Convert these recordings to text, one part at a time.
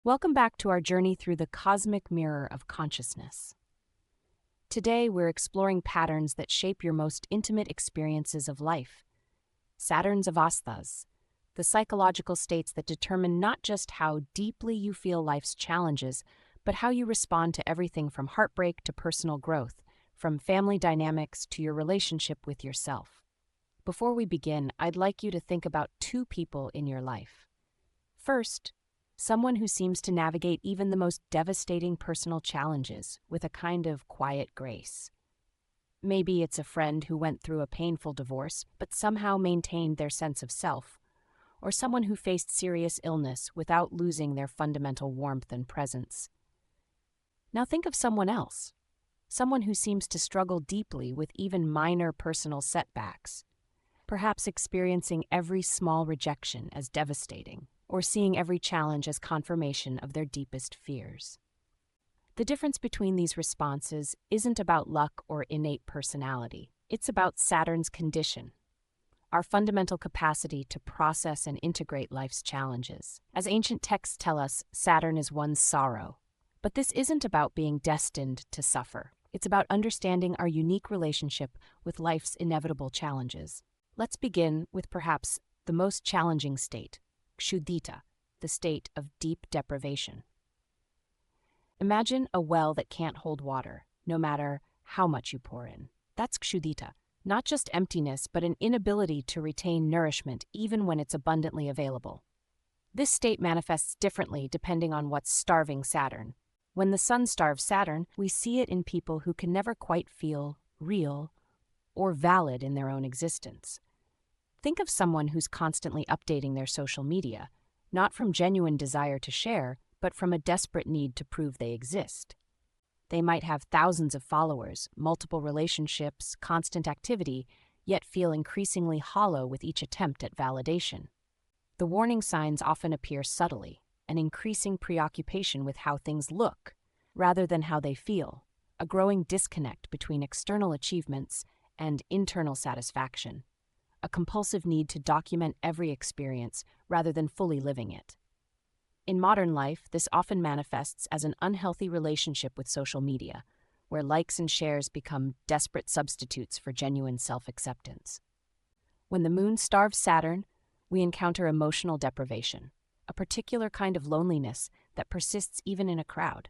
Welcome back to our journey through the cosmic mirror of consciousness. Today, we're exploring patterns that shape your most intimate experiences of life. Saturn's avasthas, the psychological states that determine not just how deeply you feel life's challenges, but how you respond to everything from heartbreak to personal growth, from family dynamics to your relationship with yourself. Before we begin, I'd like you to think about two people in your life. First, someone who seems to navigate even the most devastating personal challenges with a kind of quiet grace. Maybe it's a friend who went through a painful divorce but somehow maintained their sense of self, or someone who faced serious illness without losing their fundamental warmth and presence. Now think of someone else, someone who seems to struggle deeply with even minor personal setbacks, perhaps experiencing every small rejection as devastating, or seeing every challenge as confirmation of their deepest fears. The difference between these responses isn't about luck or innate personality. It's about Saturn's condition, our fundamental capacity to process and integrate life's challenges. As ancient texts tell us, Saturn is one's sorrow. But this isn't about being destined to suffer. It's about understanding our unique relationship with life's inevitable challenges. Let's begin with perhaps the most challenging state, Shuita, the state of deep deprivation. Imagine a well that can't hold water, no matter how much you pour in. That's Shuita, not just emptiness, but an inability to retain nourishment even when it's abundantly available. This state manifests differently depending on what's starving Saturn. When the sun starves Saturn, we see it in people who can never quite feel real or valid in their own existence. Think of someone who's constantly updating their social media, not from genuine desire to share, but from a desperate need to prove they exist. They might have thousands of followers, multiple relationships, constant activity, yet feel increasingly hollow with each attempt at validation. The warning signs often appear subtly, an increasing preoccupation with how things look, rather than how they feel, a growing disconnect between external achievements and internal satisfaction, a compulsive need to document every experience rather than fully living it. In modern life, this often manifests as an unhealthy relationship with social media, where likes and shares become desperate substitutes for genuine self-acceptance. When the moon starves Saturn, we encounter emotional deprivation, a particular kind of loneliness that persists even in a crowd.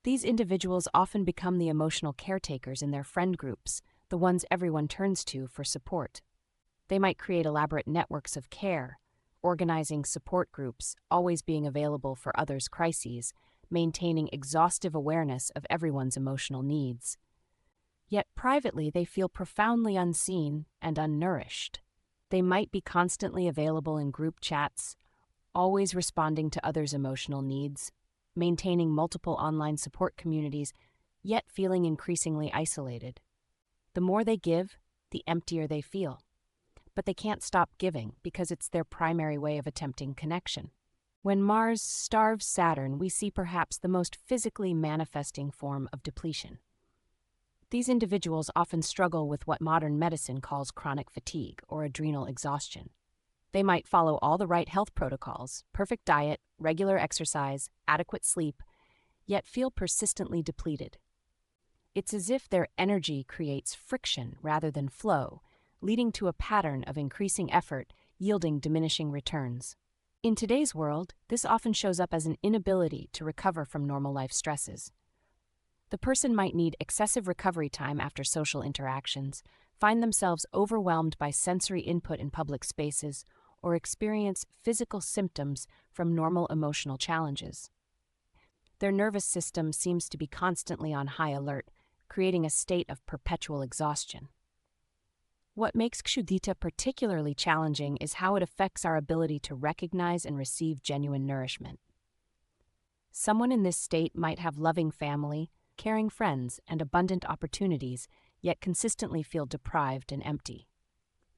These individuals often become the emotional caretakers in their friend groups, the ones everyone turns to for support. They might create elaborate networks of care, organizing support groups, always being available for others' crises, maintaining exhaustive awareness of everyone's emotional needs. Yet privately, they feel profoundly unseen and unnourished. They might be constantly available in group chats, always responding to others' emotional needs, maintaining multiple online support communities, yet feeling increasingly isolated. The more they give, the emptier they feel. But they can't stop giving because it's their primary way of attempting connection. When Mars starves Saturn, we see perhaps the most physically manifesting form of depletion. These individuals often struggle with what modern medicine calls chronic fatigue or adrenal exhaustion. They might follow all the right health protocols, perfect diet, regular exercise, adequate sleep, yet feel persistently depleted. It's as if their energy creates friction rather than flow, leading to a pattern of increasing effort, yielding diminishing returns. In today's world, this often shows up as an inability to recover from normal life stresses. The person might need excessive recovery time after social interactions, find themselves overwhelmed by sensory input in public spaces, or experience physical symptoms from normal emotional challenges. Their nervous system seems to be constantly on high alert, creating a state of perpetual exhaustion. What makes Kshudita particularly challenging is how it affects our ability to recognize and receive genuine nourishment. Someone in this state might have loving family, caring friends, and abundant opportunities, yet consistently feel deprived and empty.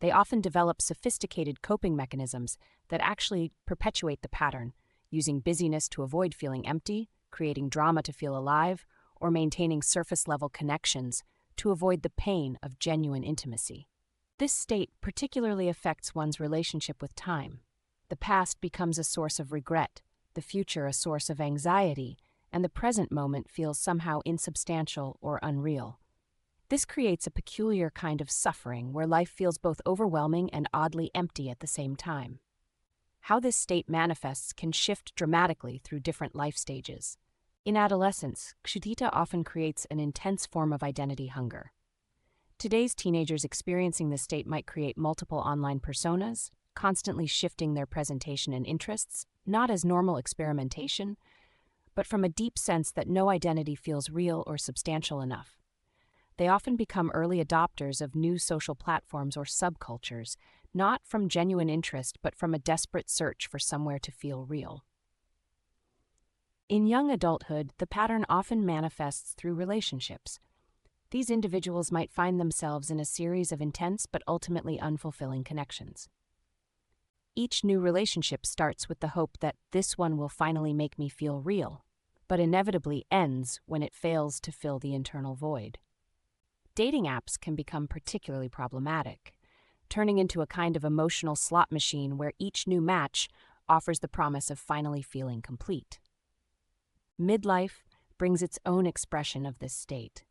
They often develop sophisticated coping mechanisms that actually perpetuate the pattern, using busyness to avoid feeling empty, creating drama to feel alive, or maintaining surface-level connections to avoid the pain of genuine intimacy. This state particularly affects one's relationship with time. The past becomes a source of regret, the future a source of anxiety, and the present moment feels somehow insubstantial or unreal. This creates a peculiar kind of suffering where life feels both overwhelming and oddly empty at the same time. How this state manifests can shift dramatically through different life stages. In adolescence, Shuita often creates an intense form of identity hunger. Today's teenagers experiencing this state might create multiple online personas, constantly shifting their presentation and interests, not as normal experimentation, but from a deep sense that no identity feels real or substantial enough. They often become early adopters of new social platforms or subcultures, not from genuine interest but from a desperate search for somewhere to feel real. In young adulthood, the pattern often manifests through relationships. These individuals might find themselves in a series of intense but ultimately unfulfilling connections. Each new relationship starts with the hope that this one will finally make me feel real, but inevitably ends when it fails to fill the internal void. Dating apps can become particularly problematic, turning into a kind of emotional slot machine where each new match offers the promise of finally feeling complete. Midlife brings its own expression of this state.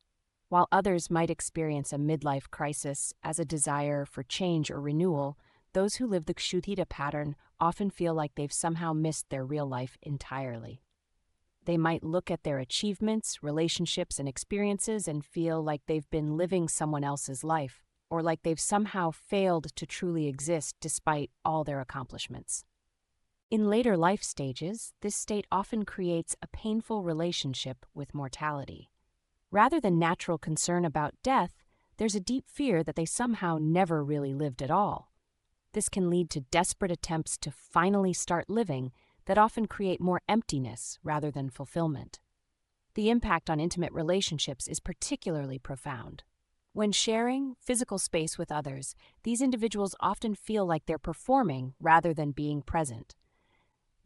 While others might experience a midlife crisis as a desire for change or renewal, those who live the Shuita pattern often feel like they've somehow missed their real life entirely. They might look at their achievements, relationships, and experiences and feel like they've been living someone else's life, or like they've somehow failed to truly exist despite all their accomplishments. In later life stages, this state often creates a painful relationship with mortality. Rather than natural concern about death, there's a deep fear that they somehow never really lived at all. This can lead to desperate attempts to finally start living that often create more emptiness rather than fulfillment. The impact on intimate relationships is particularly profound. When sharing physical space with others, these individuals often feel like they're performing rather than being present.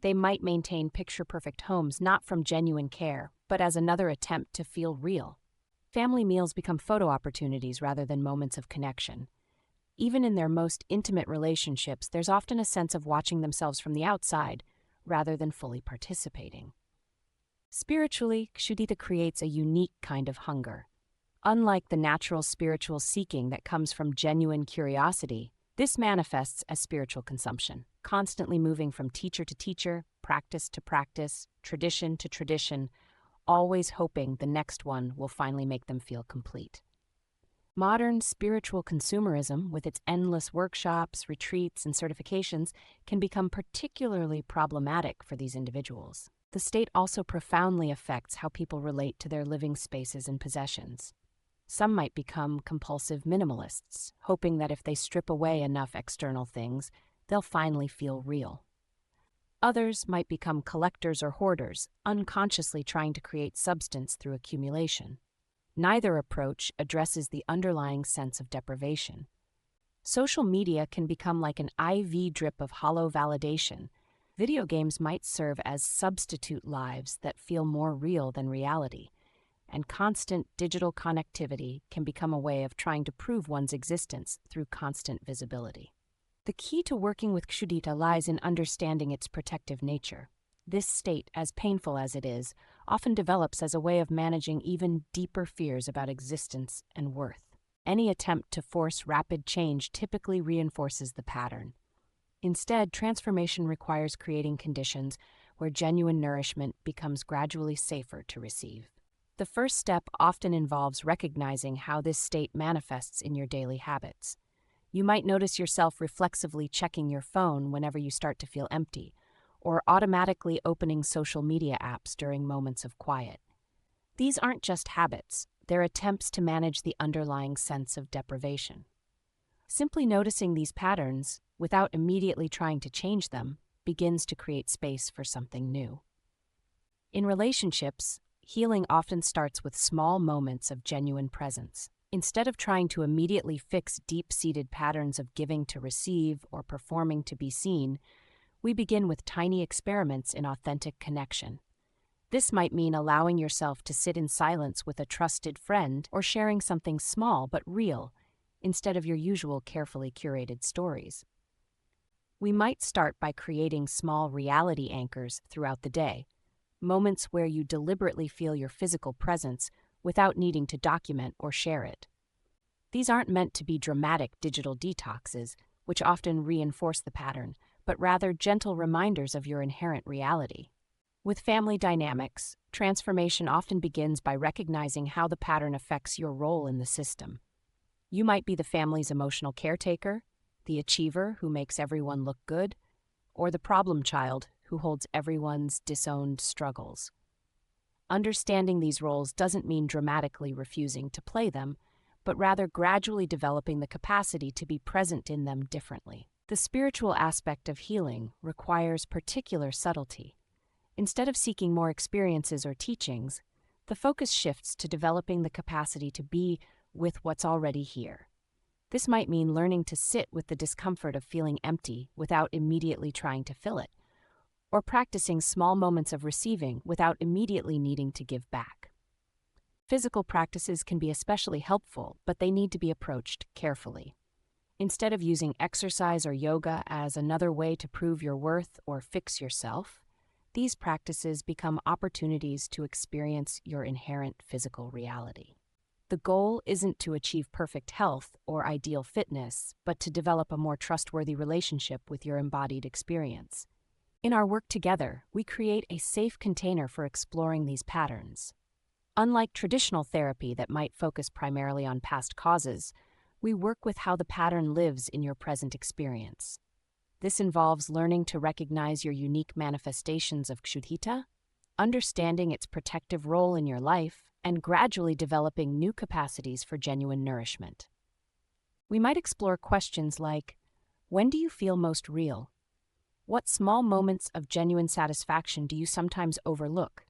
They might maintain picture-perfect homes not from genuine care, but as another attempt to feel real. Family meals become photo opportunities rather than moments of connection. Even in their most intimate relationships, there's often a sense of watching themselves from the outside rather than fully participating. Spiritually, Shuita creates a unique kind of hunger. Unlike the natural spiritual seeking that comes from genuine curiosity, this manifests as spiritual consumption, constantly moving from teacher to teacher, practice to practice, tradition to tradition, always hoping the next one will finally make them feel complete. Modern spiritual consumerism, with its endless workshops, retreats, and certifications, can become particularly problematic for these individuals. The state also profoundly affects how people relate to their living spaces and possessions. Some might become compulsive minimalists, hoping that if they strip away enough external things, they'll finally feel real. Others might become collectors or hoarders, unconsciously trying to create substance through accumulation. Neither approach addresses the underlying sense of deprivation. Social media can become like an IV drip of hollow validation. Video games might serve as substitute lives that feel more real than reality, and constant digital connectivity can become a way of trying to prove one's existence through constant visibility. The key to working with Shuita lies in understanding its protective nature. This state, as painful as it is, often develops as a way of managing even deeper fears about existence and worth. Any attempt to force rapid change typically reinforces the pattern. Instead, transformation requires creating conditions where genuine nourishment becomes gradually safer to receive. The first step often involves recognizing how this state manifests in your daily habits. You might notice yourself reflexively checking your phone whenever you start to feel empty, or automatically opening social media apps during moments of quiet. These aren't just habits, they're attempts to manage the underlying sense of deprivation. Simply noticing these patterns, without immediately trying to change them, begins to create space for something new. In relationships, healing often starts with small moments of genuine presence. Instead of trying to immediately fix deep-seated patterns of giving to receive or performing to be seen, we begin with tiny experiments in authentic connection. This might mean allowing yourself to sit in silence with a trusted friend or sharing something small but real, instead of your usual carefully curated stories. We might start by creating small reality anchors throughout the day, moments where you deliberately feel your physical presence without needing to document or share it. These aren't meant to be dramatic digital detoxes, which often reinforce the pattern, but rather gentle reminders of your inherent reality. With family dynamics, transformation often begins by recognizing how the pattern affects your role in the system. You might be the family's emotional caretaker, the achiever who makes everyone look good, or the problem child who holds everyone's disowned struggles. Understanding these roles doesn't mean dramatically refusing to play them, but rather gradually developing the capacity to be present in them differently. The spiritual aspect of healing requires particular subtlety. Instead of seeking more experiences or teachings, the focus shifts to developing the capacity to be with what's already here. This might mean learning to sit with the discomfort of feeling empty without immediately trying to fill it, or practicing small moments of receiving without immediately needing to give back. Physical practices can be especially helpful, but they need to be approached carefully. Instead of using exercise or yoga as another way to prove your worth or fix yourself, these practices become opportunities to experience your inherent physical reality. The goal isn't to achieve perfect health or ideal fitness, but to develop a more trustworthy relationship with your embodied experience. In our work together, we create a safe container for exploring these patterns. Unlike traditional therapy that might focus primarily on past causes, we work with how the pattern lives in your present experience. This involves learning to recognize your unique manifestations of Shuita, understanding its protective role in your life, and gradually developing new capacities for genuine nourishment. We might explore questions like, when do you feel most real? What small moments of genuine satisfaction do you sometimes overlook?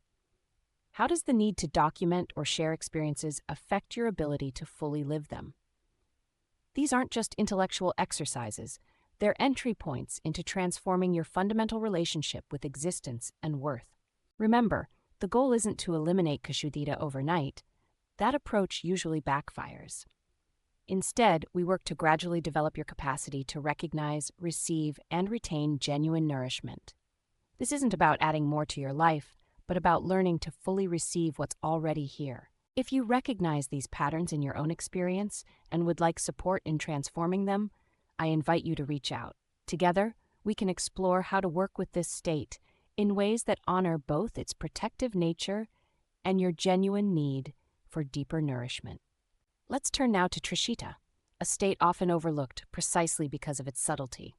How does the need to document or share experiences affect your ability to fully live them? These aren't just intellectual exercises, they're entry points into transforming your fundamental relationship with existence and worth. Remember, the goal isn't to eliminate Kshudita overnight. That approach usually backfires. Instead, we work to gradually develop your capacity to recognize, receive, and retain genuine nourishment. This isn't about adding more to your life, but about learning to fully receive what's already here. If you recognize these patterns in your own experience and would like support in transforming them, I invite you to reach out. Together, we can explore how to work with this state in ways that honor both its protective nature and your genuine need for deeper nourishment. Let's turn now to Trishita, a state often overlooked precisely because of its subtlety.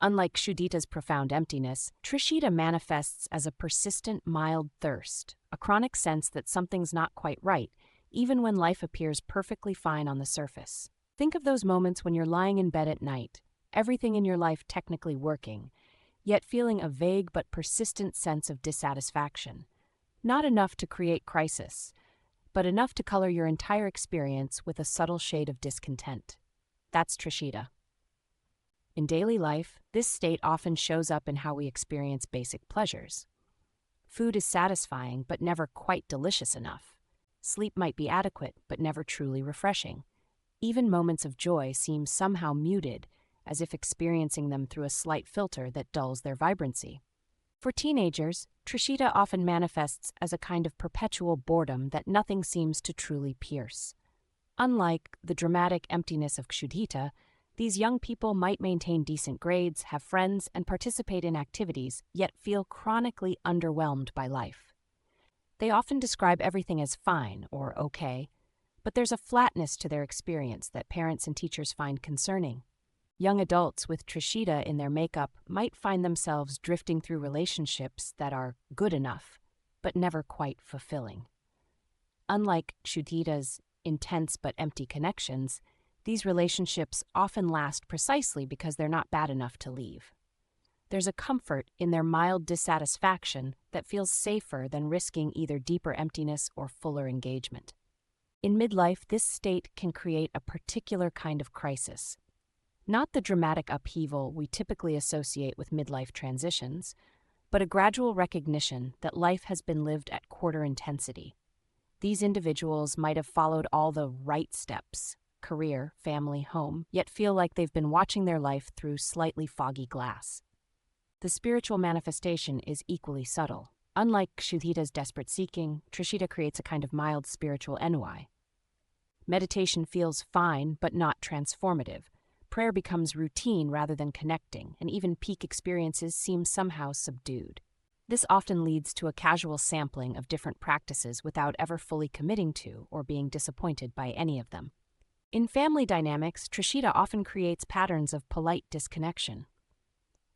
Unlike Shuddhita's profound emptiness, Trishita manifests as a persistent, mild thirst, a chronic sense that something's not quite right, even when life appears perfectly fine on the surface. Think of those moments when you're lying in bed at night, everything in your life technically working, yet feeling a vague but persistent sense of dissatisfaction. Not enough to create crisis, but enough to color your entire experience with a subtle shade of discontent. That's Trishita. In daily life, this state often shows up in how we experience basic pleasures. Food is satisfying, but never quite delicious enough. Sleep might be adequate, but never truly refreshing. Even moments of joy seem somehow muted, as if experiencing them through a slight filter that dulls their vibrancy. For teenagers, Trishita often manifests as a kind of perpetual boredom that nothing seems to truly pierce. Unlike the dramatic emptiness of Kshuddhita, these young people might maintain decent grades, have friends, and participate in activities, yet feel chronically underwhelmed by life. They often describe everything as fine or okay, but there's a flatness to their experience that parents and teachers find concerning. Young adults with Trishita in their makeup might find themselves drifting through relationships that are good enough, but never quite fulfilling. Unlike Kshuddhita's intense but empty connections, these relationships often last precisely because they're not bad enough to leave. There's a comfort in their mild dissatisfaction that feels safer than risking either deeper emptiness or fuller engagement. In midlife, this state can create a particular kind of crisis. Not the dramatic upheaval we typically associate with midlife transitions, but a gradual recognition that life has been lived at quarter intensity. These individuals might have followed all the right steps, career, family, home, yet feel like they've been watching their life through slightly foggy glass. The spiritual manifestation is equally subtle. Unlike Shuita's desperate seeking, Trishita creates a kind of mild spiritual ennui. Meditation feels fine, but not transformative. Prayer becomes routine rather than connecting, and even peak experiences seem somehow subdued. This often leads to a casual sampling of different practices without ever fully committing to or being disappointed by any of them. In family dynamics, Trishita often creates patterns of polite disconnection.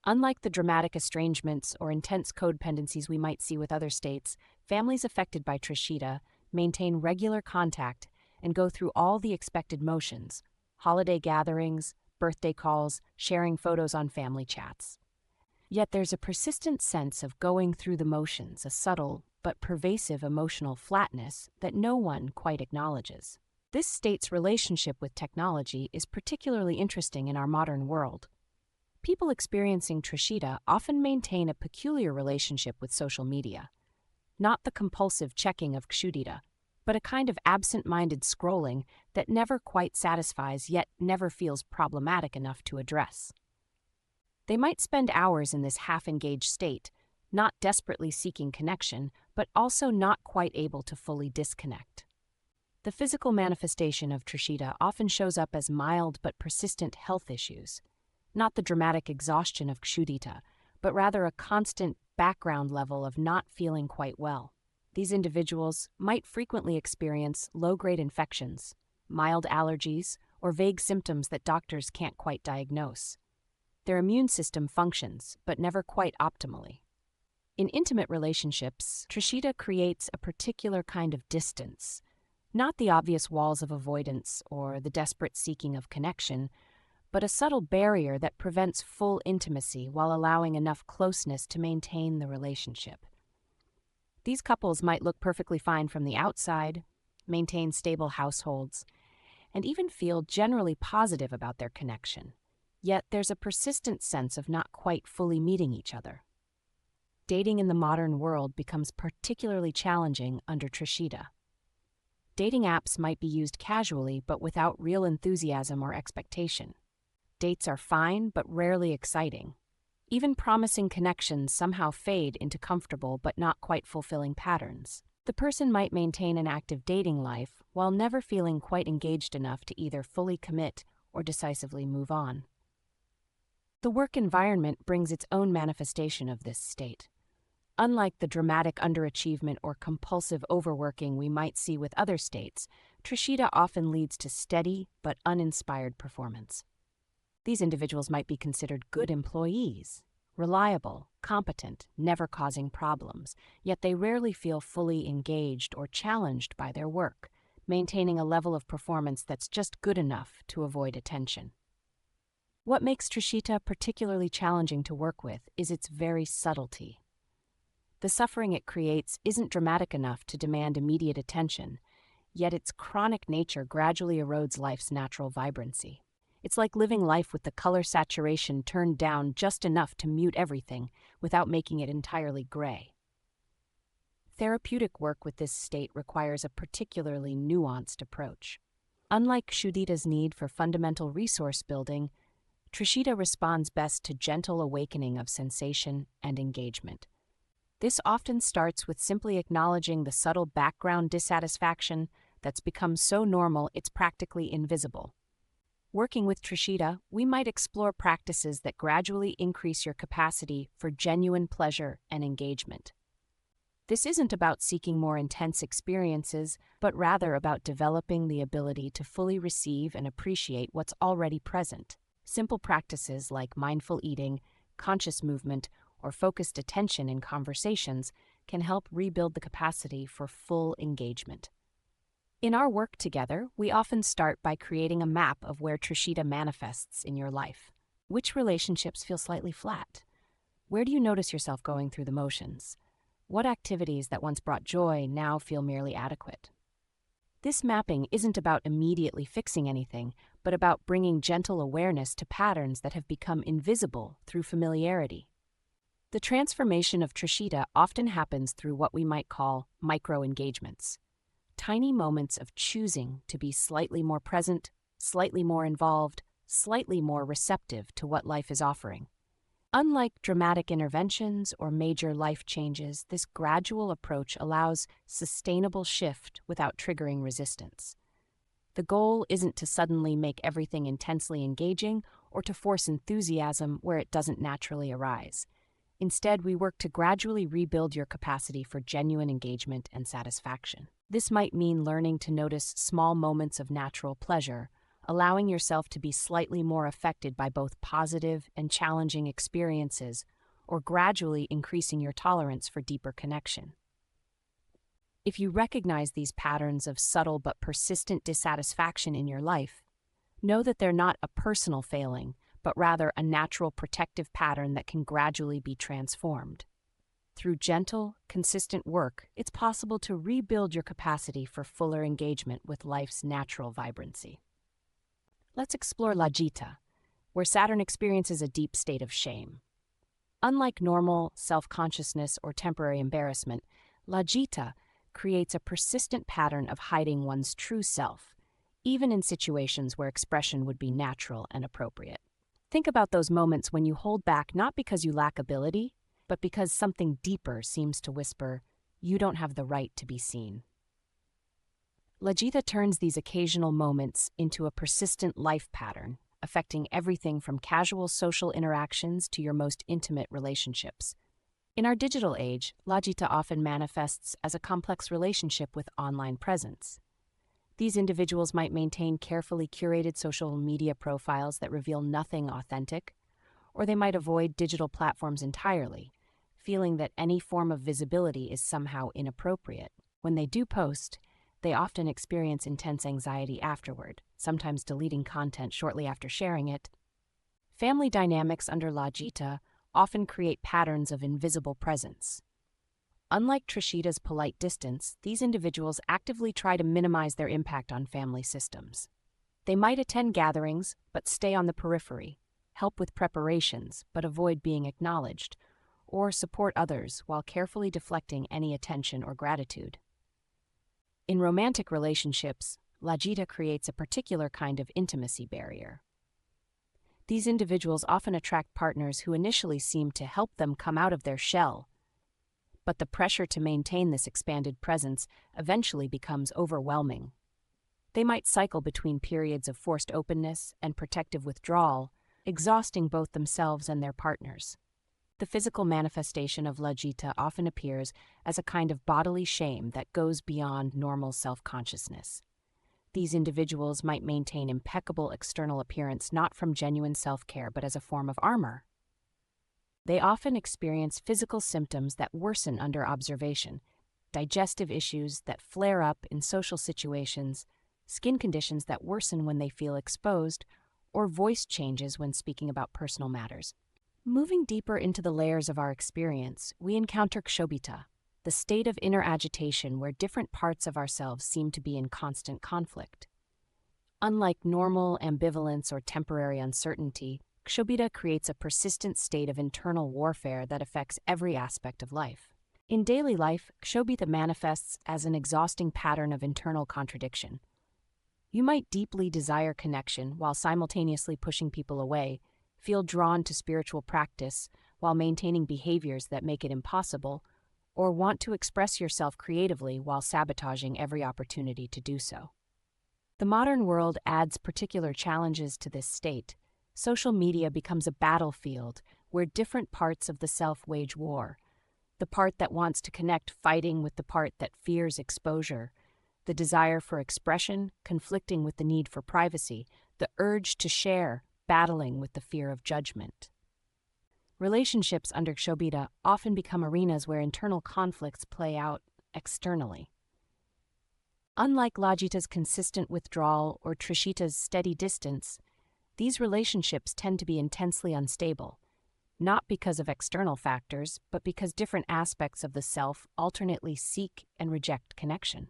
Unlike the dramatic estrangements or intense codependencies we might see with other states, families affected by Trishita maintain regular contact and go through all the expected motions: holiday gatherings, birthday calls, sharing photos on family chats. Yet there's a persistent sense of going through the motions, a subtle but pervasive emotional flatness that no one quite acknowledges. This state's relationship with technology is particularly interesting in our modern world. People experiencing Trishita often maintain a peculiar relationship with social media. Not the compulsive checking of Kshuita, but a kind of absent-minded scrolling that never quite satisfies yet never feels problematic enough to address. They might spend hours in this half-engaged state, not desperately seeking connection, but also not quite able to fully disconnect. The physical manifestation of Trishita often shows up as mild but persistent health issues, not the dramatic exhaustion of Kshuita, but rather a constant background level of not feeling quite well. These individuals might frequently experience low-grade infections, mild allergies, or vague symptoms that doctors can't quite diagnose. Their immune system functions, but never quite optimally. In intimate relationships, Trishita creates a particular kind of distance, not the obvious walls of avoidance or the desperate seeking of connection, but a subtle barrier that prevents full intimacy while allowing enough closeness to maintain the relationship. These couples might look perfectly fine from the outside, maintain stable households, and even feel generally positive about their connection. Yet there's a persistent sense of not quite fully meeting each other. Dating in the modern world becomes particularly challenging under Trishita. Dating apps might be used casually but without real enthusiasm or expectation. Dates are fine but rarely exciting. Even promising connections somehow fade into comfortable but not quite fulfilling patterns. The person might maintain an active dating life while never feeling quite engaged enough to either fully commit or decisively move on. The work environment brings its own manifestation of this state. Unlike the dramatic underachievement or compulsive overworking we might see with other states, Trishita often leads to steady but uninspired performance. These individuals might be considered good employees, reliable, competent, never causing problems, yet they rarely feel fully engaged or challenged by their work, maintaining a level of performance that's just good enough to avoid attention. What makes Trishita particularly challenging to work with is its very subtlety. The suffering it creates isn't dramatic enough to demand immediate attention, yet its chronic nature gradually erodes life's natural vibrancy. It's like living life with the color saturation turned down just enough to mute everything without making it entirely gray. Therapeutic work with this state requires a particularly nuanced approach. Unlike Shuita's need for fundamental resource building, Trishita responds best to gentle awakening of sensation and engagement. This often starts with simply acknowledging the subtle background dissatisfaction that's become so normal it's practically invisible. Working with Trishita, we might explore practices that gradually increase your capacity for genuine pleasure and engagement. This isn't about seeking more intense experiences, but rather about developing the ability to fully receive and appreciate what's already present. Simple practices like mindful eating, conscious movement, or focused attention in conversations can help rebuild the capacity for full engagement. In our work together, we often start by creating a map of where Trishita manifests in your life. Which relationships feel slightly flat? Where do you notice yourself going through the motions? What activities that once brought joy now feel merely adequate? This mapping isn't about immediately fixing anything, but about bringing gentle awareness to patterns that have become invisible through familiarity. The transformation of Trishita often happens through what we might call micro-engagements, tiny moments of choosing to be slightly more present, slightly more involved, slightly more receptive to what life is offering. Unlike dramatic interventions or major life changes, this gradual approach allows sustainable shift without triggering resistance. The goal isn't to suddenly make everything intensely engaging or to force enthusiasm where it doesn't naturally arise. Instead, we work to gradually rebuild your capacity for genuine engagement and satisfaction. This might mean learning to notice small moments of natural pleasure, allowing yourself to be slightly more affected by both positive and challenging experiences, or gradually increasing your tolerance for deeper connection. If you recognize these patterns of subtle but persistent dissatisfaction in your life, know that they're not a personal failing, but rather a natural protective pattern that can gradually be transformed. Through gentle, consistent work, it's possible to rebuild your capacity for fuller engagement with life's natural vibrancy. Let's explore Gita, where Saturn experiences a deep state of shame. Unlike normal self-consciousness or temporary embarrassment, Gita creates a persistent pattern of hiding one's true self, even in situations where expression would be natural and appropriate. Think about those moments when you hold back not because you lack ability, but because something deeper seems to whisper, "You don't have the right to be seen." Gita turns these occasional moments into a persistent life pattern, affecting everything from casual social interactions to your most intimate relationships. In our digital age, Gita often manifests as a complex relationship with online presence. These individuals might maintain carefully curated social media profiles that reveal nothing authentic, or they might avoid digital platforms entirely, feeling that any form of visibility is somehow inappropriate. When they do post, they often experience intense anxiety afterward, sometimes deleting content shortly after sharing it. Family dynamics under Gita often create patterns of invisible presence. Unlike Trishita's polite distance, these individuals actively try to minimize their impact on family systems. They might attend gatherings, but stay on the periphery, help with preparations, but avoid being acknowledged, or support others while carefully deflecting any attention or gratitude. In romantic relationships, Gita creates a particular kind of intimacy barrier. These individuals often attract partners who initially seem to help them come out of their shell, but the pressure to maintain this expanded presence eventually becomes overwhelming. They might cycle between periods of forced openness and protective withdrawal, exhausting both themselves and their partners. The physical manifestation of Gita often appears as a kind of bodily shame that goes beyond normal self-consciousness. These individuals might maintain impeccable external appearance not from genuine self-care but as a form of armor. They often experience physical symptoms that worsen under observation, digestive issues that flare up in social situations, skin conditions that worsen when they feel exposed, or voice changes when speaking about personal matters. Moving deeper into the layers of our experience, we encounter Kobita, the state of inner agitation where different parts of ourselves seem to be in constant conflict. Unlike normal ambivalence or temporary uncertainty, Kobita creates a persistent state of internal warfare that affects every aspect of life. In daily life, Kobita manifests as an exhausting pattern of internal contradiction. You might deeply desire connection while simultaneously pushing people away, feel drawn to spiritual practice while maintaining behaviors that make it impossible, or want to express yourself creatively while sabotaging every opportunity to do so. The modern world adds particular challenges to this state. Social media becomes a battlefield where different parts of the self wage war. The part that wants to connect fighting with the part that fears exposure, the desire for expression conflicting with the need for privacy, the urge to share battling with the fear of judgment. Relationships under Kobita often become arenas where internal conflicts play out externally. Unlike Gita's consistent withdrawal or Trishita's steady distance, these relationships tend to be intensely unstable, not because of external factors, but because different aspects of the self alternately seek and reject connection.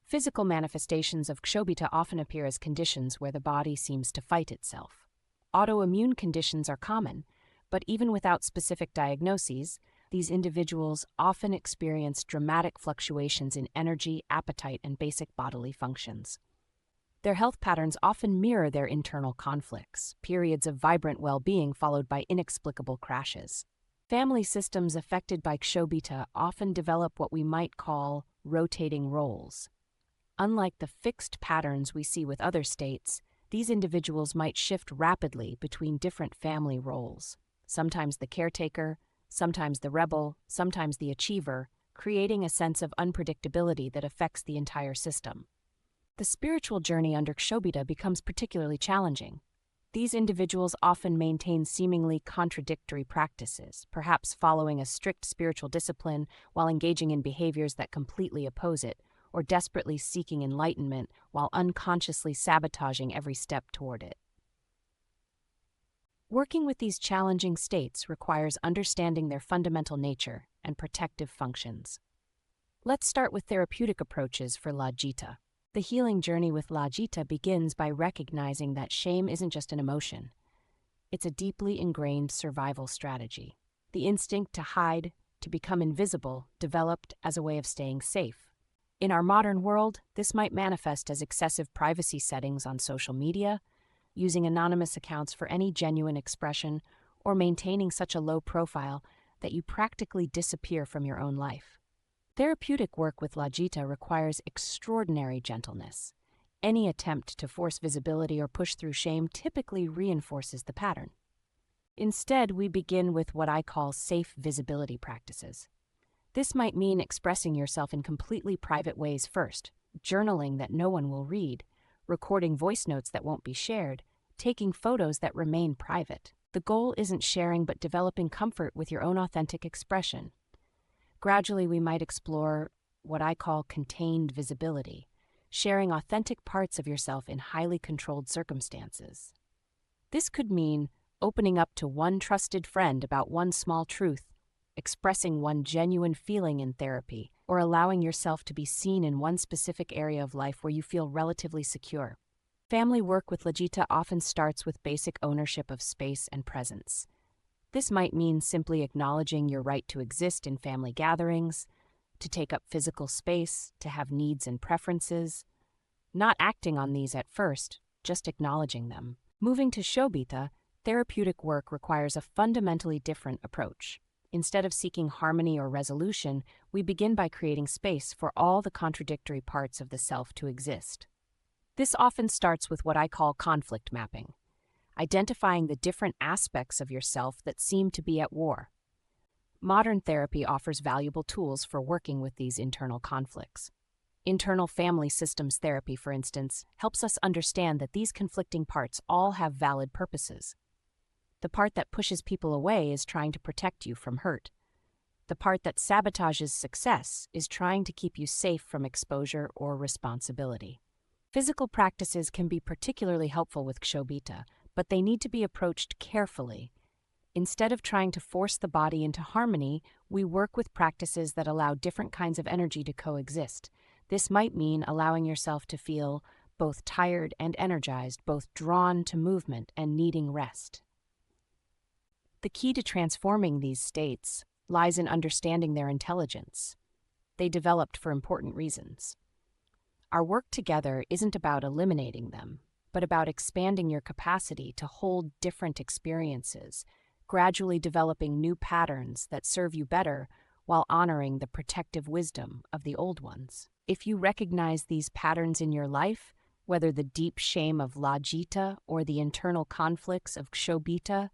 Physical manifestations of Kobita often appear as conditions where the body seems to fight itself. Autoimmune conditions are common, but even without specific diagnoses, these individuals often experience dramatic fluctuations in energy, appetite, and basic bodily functions. Their health patterns often mirror their internal conflicts, periods of vibrant well-being followed by inexplicable crashes. Family systems affected by Kobita often develop what we might call rotating roles. Unlike the fixed patterns we see with other states, these individuals might shift rapidly between different family roles, sometimes the caretaker, sometimes the rebel, sometimes the achiever, creating a sense of unpredictability that affects the entire system. The spiritual journey under Kobita becomes particularly challenging. These individuals often maintain seemingly contradictory practices, perhaps following a strict spiritual discipline while engaging in behaviors that completely oppose it, or desperately seeking enlightenment while unconsciously sabotaging every step toward it. Working with these challenging states requires understanding their fundamental nature and protective functions. Let's start with therapeutic approaches for Lita. The healing journey with Lita begins by recognizing that shame isn't just an emotion. It's a deeply ingrained survival strategy. The instinct to hide, to become invisible, developed as a way of staying safe. In our modern world, this might manifest as excessive privacy settings on social media, using anonymous accounts for any genuine expression, or maintaining such a low profile that you practically disappear from your own life. Therapeutic work with Lita requires extraordinary gentleness. Any attempt to force visibility or push through shame typically reinforces the pattern. Instead, we begin with what I call safe visibility practices. This might mean expressing yourself in completely private ways first, journaling that no one will read, recording voice notes that won't be shared, taking photos that remain private. The goal isn't sharing but developing comfort with your own authentic expression. Gradually, we might explore what I call contained visibility, sharing authentic parts of yourself in highly controlled circumstances. This could mean opening up to one trusted friend about one small truth, expressing one genuine feeling in therapy, or allowing yourself to be seen in one specific area of life where you feel relatively secure. Family work with Lita often starts with basic ownership of space and presence. This might mean simply acknowledging your right to exist in family gatherings, to take up physical space, to have needs and preferences. Not acting on these at first, just acknowledging them. Moving to Kobita, therapeutic work requires a fundamentally different approach. Instead of seeking harmony or resolution, we begin by creating space for all the contradictory parts of the self to exist. This often starts with what I call conflict mapping, identifying the different aspects of yourself that seem to be at war. Modern therapy offers valuable tools for working with these internal conflicts. Internal family systems therapy, for instance, helps us understand that these conflicting parts all have valid purposes. The part that pushes people away is trying to protect you from hurt. The part that sabotages success is trying to keep you safe from exposure or responsibility. Physical practices can be particularly helpful with Kobita, but they need to be approached carefully. Instead of trying to force the body into harmony, we work with practices that allow different kinds of energy to coexist. This might mean allowing yourself to feel both tired and energized, both drawn to movement and needing rest. The key to transforming these states lies in understanding their intelligence. They developed for important reasons. Our work together isn't about eliminating them, but about expanding your capacity to hold different experiences, gradually developing new patterns that serve you better while honoring the protective wisdom of the old ones. If you recognize these patterns in your life, whether the deep shame of Lita or the internal conflicts of Kobita,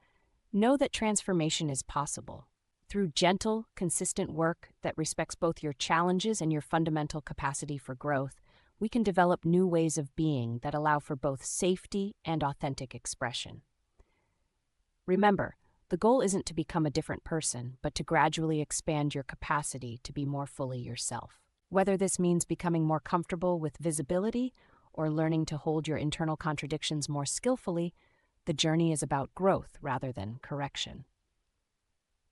know that transformation is possible. Through gentle, consistent work that respects both your challenges and your fundamental capacity for growth, we can develop new ways of being that allow for both safety and authentic expression. Remember, the goal isn't to become a different person, but to gradually expand your capacity to be more fully yourself. Whether this means becoming more comfortable with visibility or learning to hold your internal contradictions more skillfully, the journey is about growth rather than correction.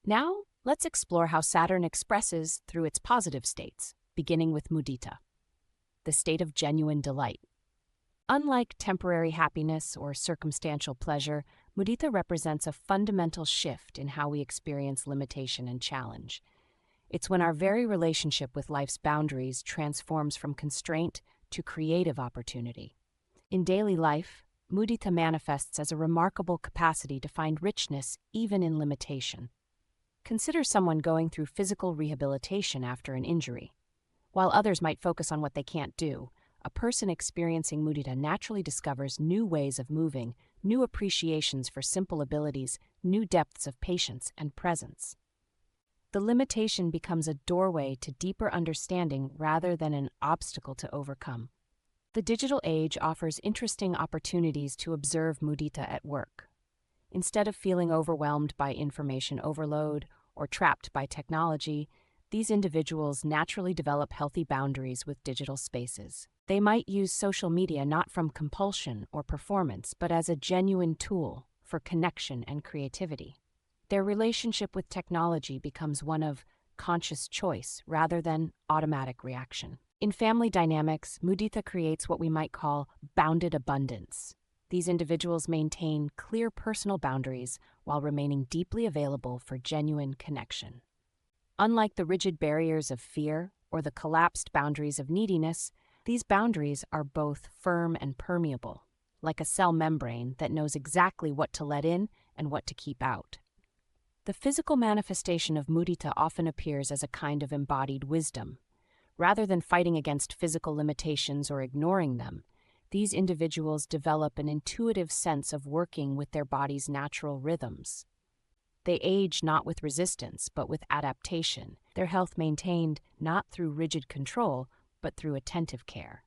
Now, let's explore how Saturn expresses through its positive states, beginning with Mudita, the state of genuine delight. Unlike temporary happiness or circumstantial pleasure, Mudita represents a fundamental shift in how we experience limitation and challenge. It's when our very relationship with life's boundaries transforms from constraint to creative opportunity. In daily life, mudita manifests as a remarkable capacity to find richness even in limitation. Consider someone going through physical rehabilitation after an injury. While others might focus on what they can't do, a person experiencing mudita naturally discovers new ways of moving, new appreciations for simple abilities, new depths of patience and presence. The limitation becomes a doorway to deeper understanding rather than an obstacle to overcome. The digital age offers interesting opportunities to observe mudita at work. Instead of feeling overwhelmed by information overload or trapped by technology, these individuals naturally develop healthy boundaries with digital spaces. They might use social media not from compulsion or performance, but as a genuine tool for connection and creativity. Their relationship with technology becomes one of conscious choice rather than automatic reaction. In family dynamics, mudita creates what we might call bounded abundance. These individuals maintain clear personal boundaries while remaining deeply available for genuine connection. Unlike the rigid barriers of fear or the collapsed boundaries of neediness, these boundaries are both firm and permeable, like a cell membrane that knows exactly what to let in and what to keep out. The physical manifestation of mudita often appears as a kind of embodied wisdom. Rather than fighting against physical limitations or ignoring them, these individuals develop an intuitive sense of working with their body's natural rhythms. They age not with resistance, but with adaptation, their health maintained not through rigid control, but through attentive care.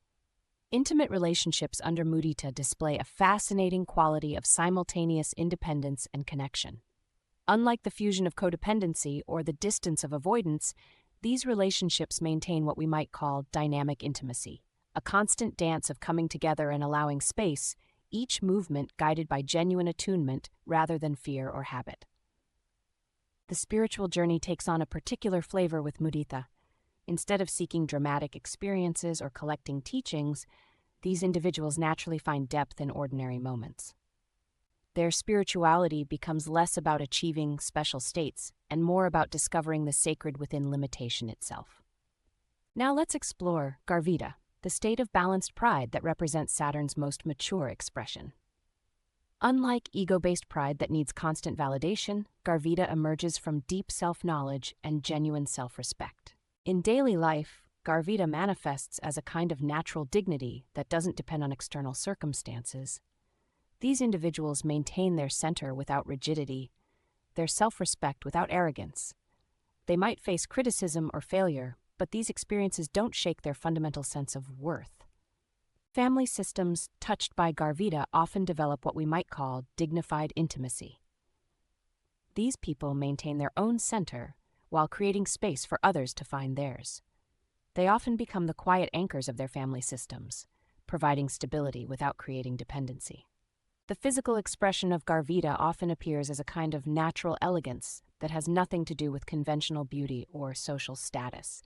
Intimate relationships under mudita display a fascinating quality of simultaneous independence and connection. Unlike the fusion of codependency or the distance of avoidance, these relationships maintain what we might call dynamic intimacy, a constant dance of coming together and allowing space, each movement guided by genuine attunement rather than fear or habit. The spiritual journey takes on a particular flavor with mudita. Instead of seeking dramatic experiences or collecting teachings, these individuals naturally find depth in ordinary moments. Their spirituality becomes less about achieving special states and more about discovering the sacred within limitation itself. Now let's explore Garvita, the state of balanced pride that represents Saturn's most mature expression. Unlike ego-based pride that needs constant validation, Garvita emerges from deep self-knowledge and genuine self-respect. In daily life, Garvita manifests as a kind of natural dignity that doesn't depend on external circumstances. These individuals maintain their center without rigidity, their self-respect without arrogance. They might face criticism or failure, but these experiences don't shake their fundamental sense of worth. Family systems touched by Garvita often develop what we might call dignified intimacy. These people maintain their own center while creating space for others to find theirs. They often become the quiet anchors of their family systems, providing stability without creating dependency. The physical expression of Garvita often appears as a kind of natural elegance that has nothing to do with conventional beauty or social status.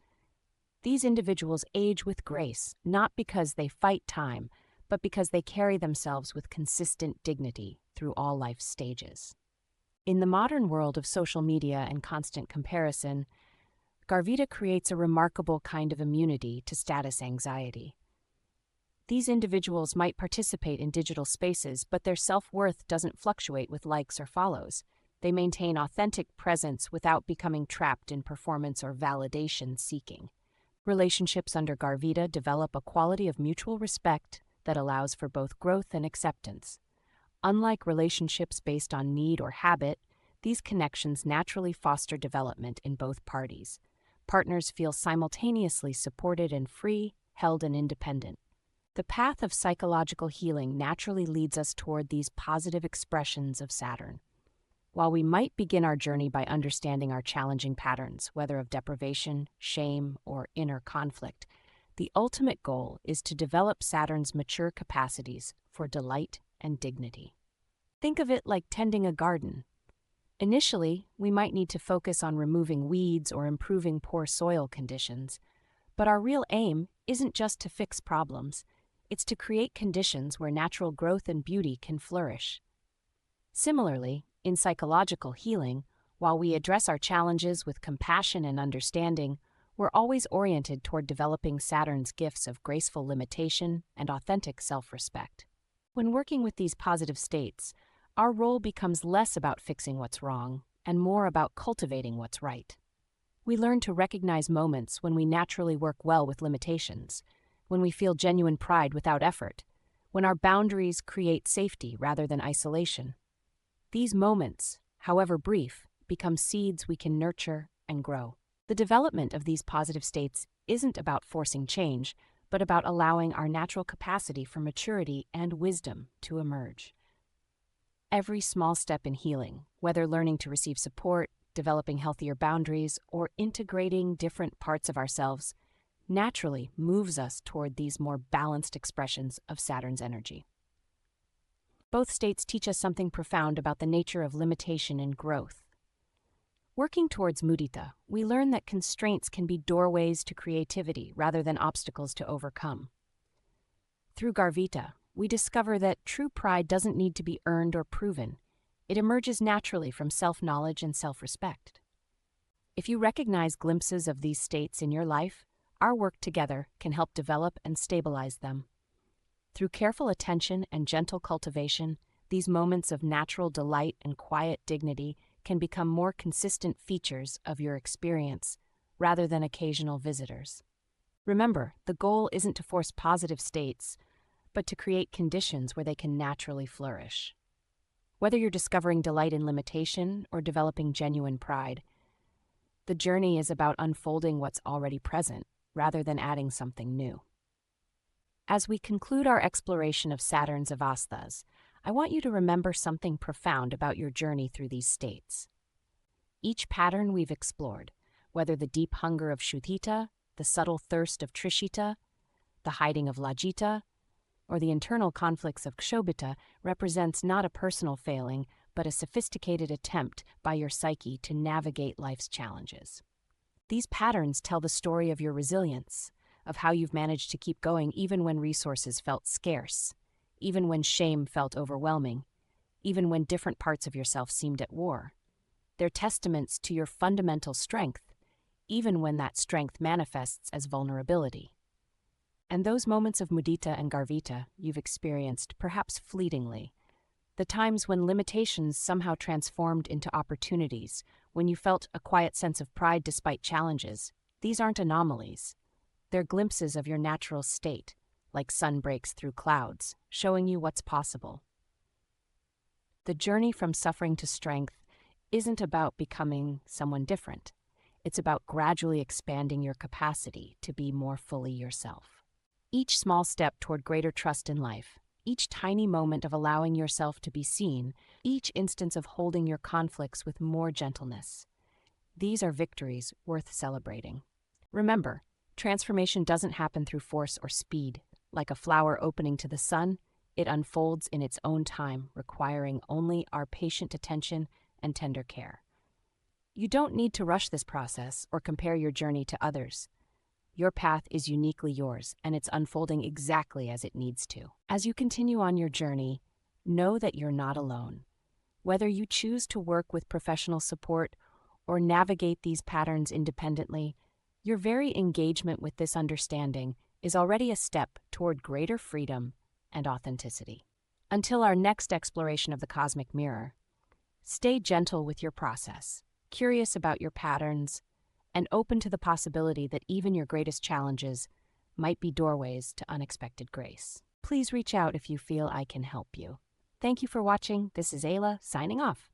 These individuals age with grace, not because they fight time, but because they carry themselves with consistent dignity through all life stages. In the modern world of social media and constant comparison, Garvita creates a remarkable kind of immunity to status anxiety. These individuals might participate in digital spaces, but their self-worth doesn't fluctuate with likes or follows. They maintain authentic presence without becoming trapped in performance or validation seeking. Relationships under Garvita develop a quality of mutual respect that allows for both growth and acceptance. Unlike relationships based on need or habit, these connections naturally foster development in both parties. Partners feel simultaneously supported and free, held and independent. The path of psychological healing naturally leads us toward these positive expressions of Saturn. While we might begin our journey by understanding our challenging patterns, whether of deprivation, shame, or inner conflict, the ultimate goal is to develop Saturn's mature capacities for delight and dignity. Think of it like tending a garden. Initially, we might need to focus on removing weeds or improving poor soil conditions, but our real aim isn't just to fix problems. It's to create conditions where natural growth and beauty can flourish. Similarly, in psychological healing, while we address our challenges with compassion and understanding, we're always oriented toward developing Saturn's gifts of graceful limitation and authentic self-respect. When working with these positive states, our role becomes less about fixing what's wrong and more about cultivating what's right. We learn to recognize moments when we naturally work well with limitations, when we feel genuine pride without effort, when our boundaries create safety rather than isolation. These moments, however brief, become seeds we can nurture and grow. The development of these positive states isn't about forcing change, but about allowing our natural capacity for maturity and wisdom to emerge. Every small step in healing, whether learning to receive support, developing healthier boundaries, or integrating different parts of ourselves, naturally moves us toward these more balanced expressions of Saturn's energy. Both states teach us something profound about the nature of limitation and growth. Working towards Mudita, we learn that constraints can be doorways to creativity rather than obstacles to overcome. Through Garvita, we discover that true pride doesn't need to be earned or proven. It emerges naturally from self-knowledge and self-respect. If you recognize glimpses of these states in your life, our work together can help develop and stabilize them. Through careful attention and gentle cultivation, these moments of natural delight and quiet dignity can become more consistent features of your experience rather than occasional visitors. Remember, the goal isn't to force positive states, but to create conditions where they can naturally flourish. Whether you're discovering delight in limitation or developing genuine pride, the journey is about unfolding what's already present rather than adding something new. As we conclude our exploration of Saturn's avasthas, I want you to remember something profound about your journey through these states. Each pattern we've explored, whether the deep hunger of Shuita, the subtle thirst of Trishita, the hiding of Lita, or the internal conflicts of Kobita, represents not a personal failing, but a sophisticated attempt by your psyche to navigate life's challenges. These patterns tell the story of your resilience, of how you've managed to keep going even when resources felt scarce, even when shame felt overwhelming, even when different parts of yourself seemed at war. They're testaments to your fundamental strength, even when that strength manifests as vulnerability. And those moments of Mudita and Garvita you've experienced, perhaps fleetingly, the times when limitations somehow transformed into opportunities, when you felt a quiet sense of pride despite challenges, these aren't anomalies. They're glimpses of your natural state, like sun breaks through clouds, showing you what's possible. The journey from suffering to strength isn't about becoming someone different. It's about gradually expanding your capacity to be more fully yourself. Each small step toward greater trust in life, each tiny moment of allowing yourself to be seen, each instance of holding your conflicts with more gentleness. These are victories worth celebrating. Remember, transformation doesn't happen through force or speed. Like a flower opening to the sun, it unfolds in its own time, requiring only our patient attention and tender care. You don't need to rush this process or compare your journey to others. Your path is uniquely yours, and it's unfolding exactly as it needs to. As you continue on your journey, know that you're not alone. Whether you choose to work with professional support or navigate these patterns independently, your very engagement with this understanding is already a step toward greater freedom and authenticity. Until our next exploration of the cosmic mirror, stay gentle with your process, curious about your patterns, and open to the possibility that even your greatest challenges might be doorways to unexpected grace. Please reach out if you feel I can help you. Thank you for watching. This is Ayla, signing off.